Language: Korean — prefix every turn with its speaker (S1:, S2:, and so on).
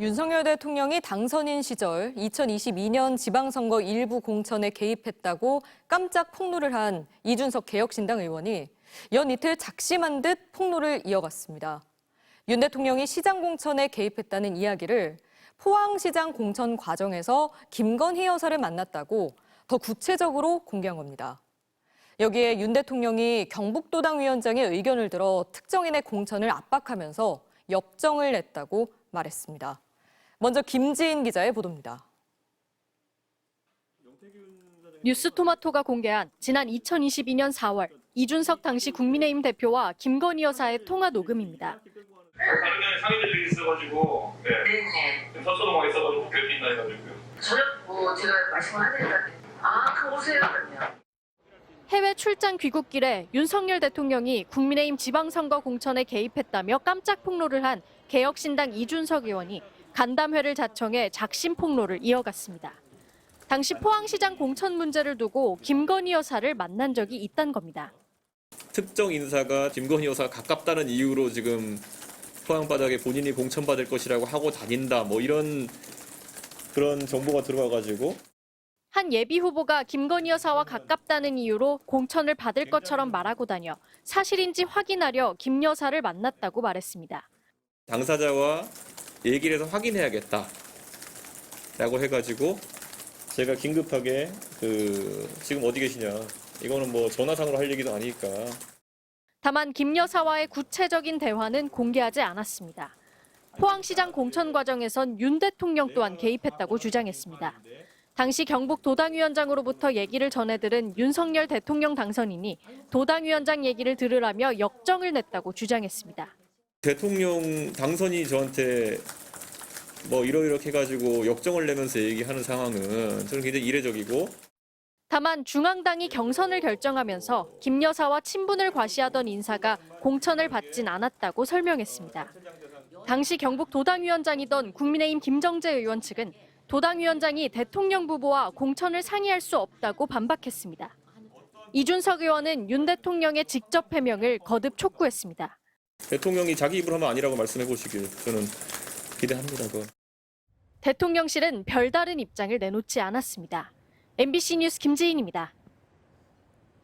S1: 윤석열 대통령이 당선인 시절 2022년 지방선거 일부 공천에 개입했다고 깜짝 폭로를 한 이준석 개혁신당 의원이 연 이틀 작심한 듯 폭로를 이어갔습니다. 윤 대통령이 시장 공천에 개입했다는 이야기를 포항시장 공천 과정에서 김건희 여사를 만났다고 더 구체적으로 공개한 겁니다. 여기에 윤 대통령이 경북도당 위원장의 의견을 들어 특정인의 공천을 압박하면서 역정을 냈다고 말했습니다. 먼저 김지인 기자의 보도입니다.
S2: 뉴스토마토가 공개한 지난 2022년 4월 이준석 당시 국민의힘 대표와 김건희 여사의 통화 녹음입니다.
S3: 다른 데는 상인들이 있어가지고 네. 서초동에 있어가지고 뵐 수 있나 해가지고요.
S4: 저녁 제가 말씀을 하니까 그럼 오세요 그러면.
S2: 해외 출장 귀국길에 윤석열 대통령이 국민의힘 지방선거 공천에 개입했다며 깜짝 폭로를 한 개혁신당 이준석 의원이 간담회를 자청해 작심 폭로를 이어갔습니다. 당시 포항시장 공천 문제를 두고 김건희 여사를 만난 적이 있다는 겁니다.
S5: 특정 인사가 김건희 여사가 가깝다는 이유로 지금 포항 바닥에 본인이 공천받을 것이라고 하고 다닌다 이런 그런 정보가 들어와가지고
S2: 한 예비 후보가 김건희 여사와 가깝다는 이유로 공천을 받을 것처럼 말하고 다녀 사실인지 확인하려 김 여사를 만났다고 말했습니다.
S5: 당사자와 얘기를 해서 확인해야겠다라고 해가지고 제가 긴급하게 지금 어디 계시냐, 이거는 전화상으로 할 얘기도 아니니까.
S2: 다만 김 여사와의 구체적인 대화는 공개하지 않았습니다. 포항시장 공천 과정에선 윤 대통령 또한 개입했다고 주장했습니다. 당시 경북 도당위원장으로부터 얘기를 전해들은 윤석열 대통령 당선인이 도당위원장 얘기를 들으라며 역정을 냈다고 주장했습니다.
S5: 대통령 당선이 저한테 이러이렇게 해가지고 역정을 내면서 얘기하는 상황은 저는 굉장히 이례적이고.
S2: 다만 중앙당이 경선을 결정하면서 김 여사와 친분을 과시하던 인사가 공천을 받진 않았다고 설명했습니다. 당시 경북 도당위원장이던 국민의힘 김정재 의원 측은 도당위원장이 대통령 부부와 공천을 상의할 수 없다고 반박했습니다. 이준석 의원은 윤 대통령의 직접 해명을 거듭 촉구했습니다.
S5: 대통령이 자기 입으로 하면 아니라고 말씀해 보시길 저는 기대합니다.
S2: 대통령실은 별다른 입장을 내놓지 않았습니다. MBC 뉴스 김지인입니다.